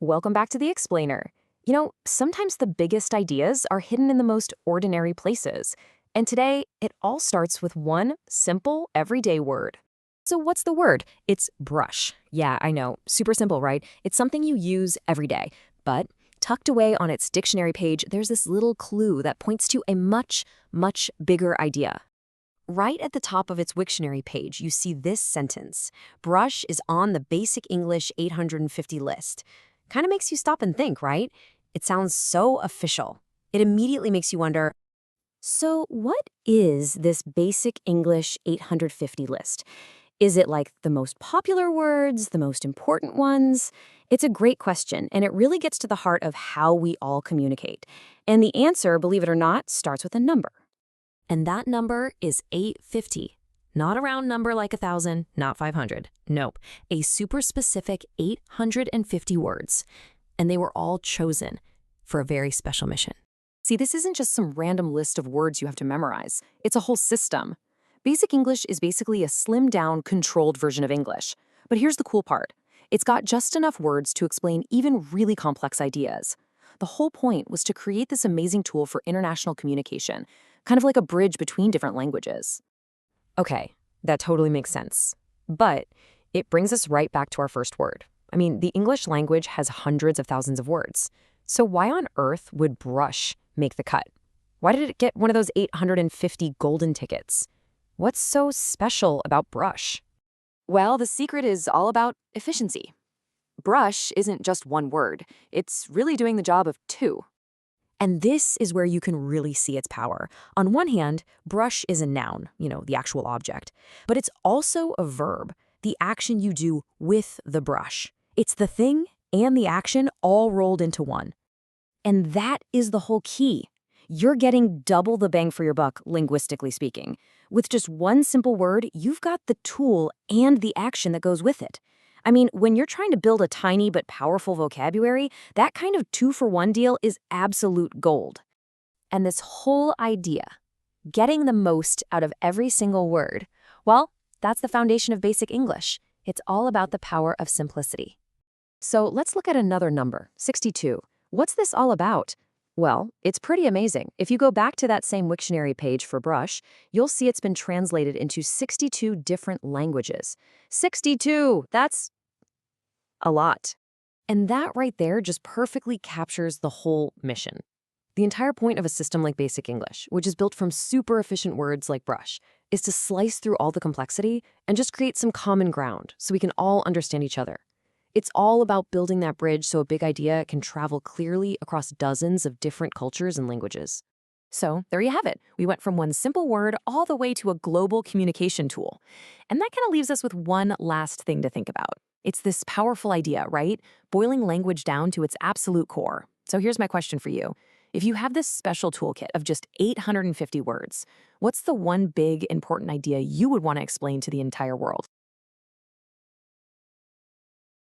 Welcome back to the Explainer. Sometimes the biggest ideas are hidden in the most ordinary places. And today, it all starts with one simple, everyday word. So what's the word? It's brush. Yeah, I know. Super simple, right? It's something you use every day. But tucked away on its dictionary page, there's this little clue that points to a much, much bigger idea. Right at the top of its Wiktionary page, you see this sentence. Brush is on the Basic English 850 list. Kind of makes you stop and think, right? It sounds so official. It immediately makes you wonder, so what is this Basic English 850 list? Is it like the most popular words, the most important ones? It's a great question, and it really gets to the heart of how we all communicate. And the answer, believe it or not, starts with a number. And that number is 850. Not a round number like 1,000, not 500. Nope, a super specific 850 words. And they were all chosen for a very special mission. See, this isn't just some random list of words you have to memorize. It's a whole system. Basic English is basically a slimmed-down, controlled version of English. But here's the cool part. It's got just enough words to explain even really complex ideas. The whole point was to create this amazing tool for international communication, kind of like a bridge between different languages. Okay, that totally makes sense. But it brings us right back to our first word. I mean, the English language has hundreds of thousands of words. So why on earth would brush make the cut? Why did it get one of those 850 golden tickets? What's so special about brush? Well, the secret is all about efficiency. Brush isn't just one word. It's really doing the job of two. And this is where you can really see its power. On one hand, brush is a noun, the actual object. But it's also a verb, the action you do with the brush. It's the thing and the action all rolled into one. And that is the whole key. You're getting double the bang for your buck, linguistically speaking. With just one simple word, you've got the tool and the action that goes with it. I mean, when you're trying to build a tiny but powerful vocabulary, that kind of two-for-one deal is absolute gold. And this whole idea, getting the most out of every single word, well, that's the foundation of basic English. It's all about the power of simplicity. So let's look at another number, 62. What's this all about? Well, it's pretty amazing. If you go back to that same Wiktionary page for brush, you'll see it's been translated into 62 different languages. 62! That's a lot. And that right there just perfectly captures the whole mission. The entire point of a system like Basic English, which is built from super efficient words like brush, is to slice through all the complexity and just create some common ground so we can all understand each other. It's all about building that bridge so a big idea can travel clearly across dozens of different cultures and languages. So there you have it. We went from one simple word all the way to a global communication tool. And that kind of leaves us with one last thing to think about. It's this powerful idea, right? Boiling language down to its absolute core. So here's my question for you. If you have this special toolkit of just 850 words, what's the one big, important idea you would want to explain to the entire world?